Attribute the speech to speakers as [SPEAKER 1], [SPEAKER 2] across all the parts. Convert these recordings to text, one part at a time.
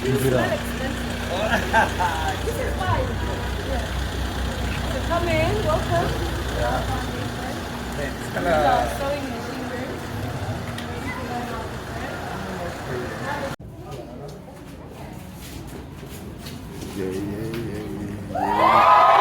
[SPEAKER 1] Injera.
[SPEAKER 2] This is fine. Yeah. So come in, welcome.
[SPEAKER 1] Thanks.
[SPEAKER 2] These are sewing machine rooms. Where you can learn how to sew.
[SPEAKER 1] Yeah, yeah, yeah, yeah.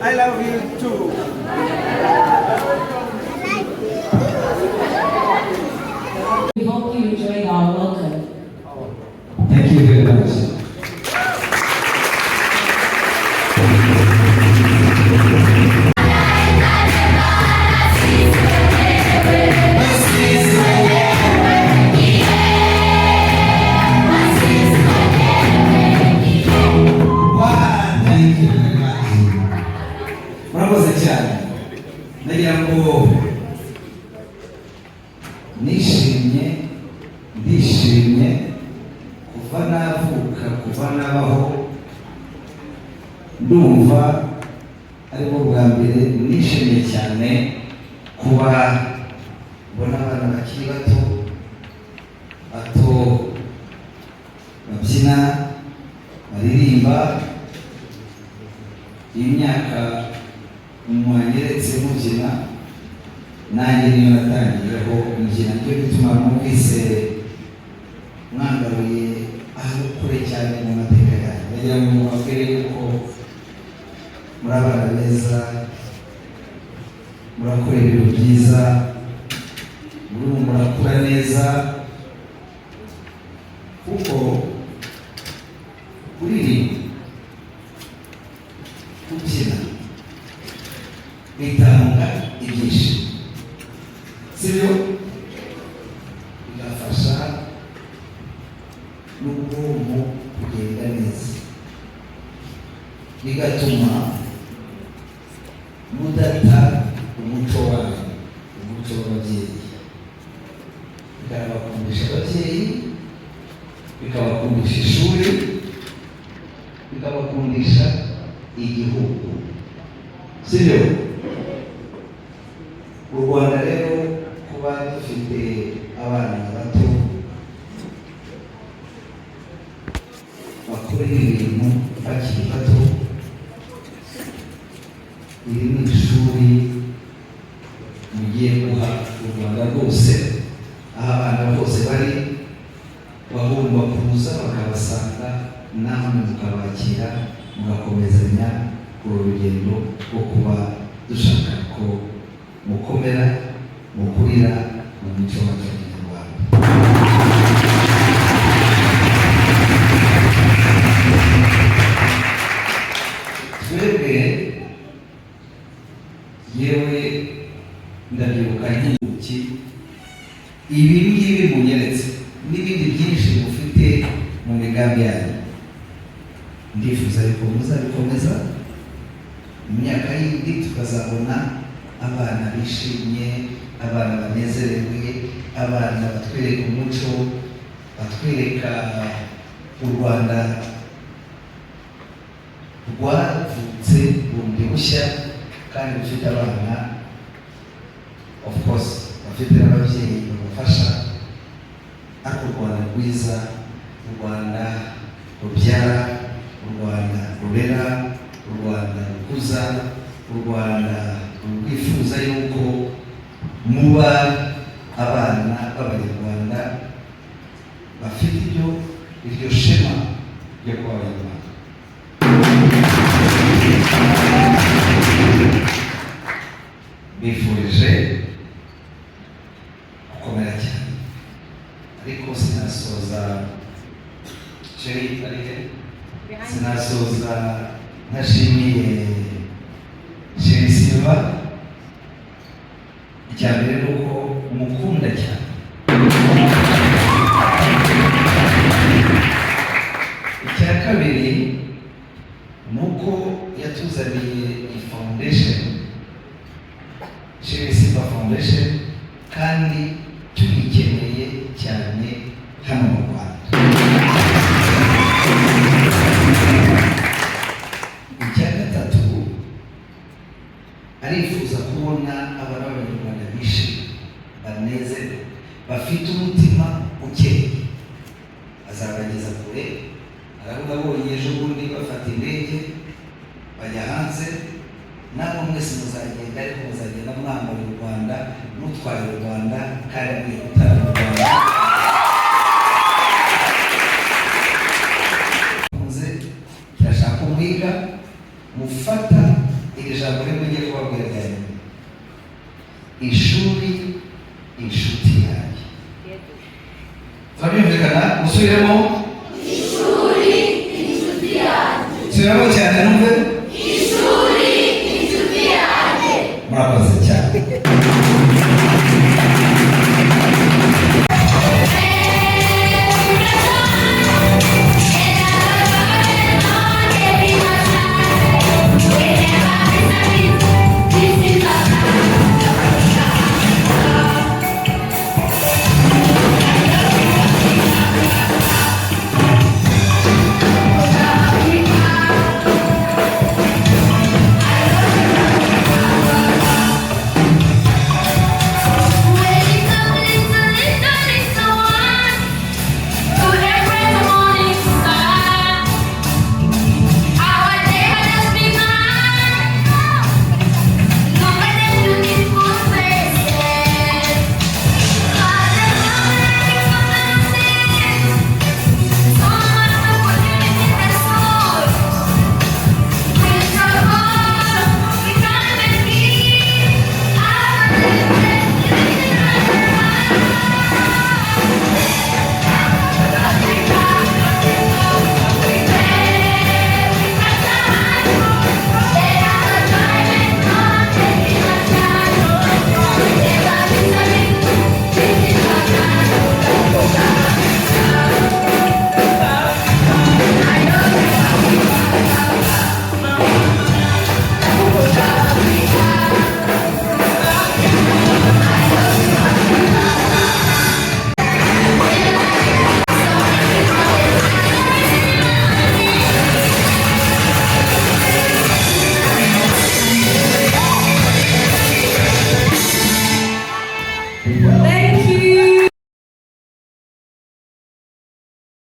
[SPEAKER 3] I love you too.
[SPEAKER 4] We hope you enjoyed our welcome.
[SPEAKER 5] Thank you very much. ndishimye kuva navuka kuva nabaho ndumva ariko bwa mbere nishimye cyane kuba mbona abana bakiri bato babyina baririmba imyaka mwanyeretse mubyina nanjye niyo natangiyeho imbyina cyo gituma mwumvise mwangaruye aho kure cyane mu mateka yanjye ndagira ngo mubabwire yuko muri abana beza murakora ibintu byiza murakura neza kuko kuririmba kubyina bitanga ibyishimo sibyo bigafasha n'ubwonko kugenda neza bigatuma mudata umuco wanyu umuco w'ababyeyi bikabakundisha ababyeyi bikabakundisha ishuri bikabakundisha igihugu sibyo u Rwanda rero kuba dufite abana bato bakora ibintu bakiri bato iri ni ishuri mugiye guha u Rwanda rwose aho abana bose bari bagomba kuza bakabasanga namwe mukabakira mugakomezanya uru rugendo rwo kuba dushaka ko mukomera mukurira mu mico wacu w'Inyarwanda. Twebwe yewe ndabyibuka nk'inguki ibi ngibi munyeretse n'ibindi byinshi mufite mu migambi yanyu ndifuza ariko muzabikomeza mu myaka yindi tukazabona abana bishimye abana banezerewe abana batwereka umuco batwereka u Rwanda rwavutse bundi bushya kandi rufite abana of course bafite n'ababyeyi babafasha ariko u Rwanda rwiza u Rwanda rubyara u Rwanda rurera u Rwanda rukuza u Rwanda rwifuza yuko muba abana b'Abanyarwanda bafite iryo shema ryo kuba Abanyarwanda. Bifurije gukomera cyane ariko sinasoza sinasoza ntashimiye Sheri Silva icya mbere ni uko umukunda cyane icya kabiri ni uko yatuzaniye iyi foundation Sheri Silva Foundation kandi tuyikeneye cyane hano mu Rwanda. Icya gatatu arifuza kubona abana b'Abanyarwanda bishimye banezerewe bafite umutima ukeye azabageza kure. Aravuga abonye ejo bundi bafata indege bajya hanze nabo mwese muzagenda ariko muzagenda mwambaye u Rwanda mutwaye u Rwanda kandi mwiye gutara u Rwanda. Turashaka umwiga mufata iri jambo rimwe ngiye kubabwira rya nyuma ishuri inshuti yanjye. Turabyumvikana musubiremo ishuri inshuti yanjye. Subiramo cyane numve.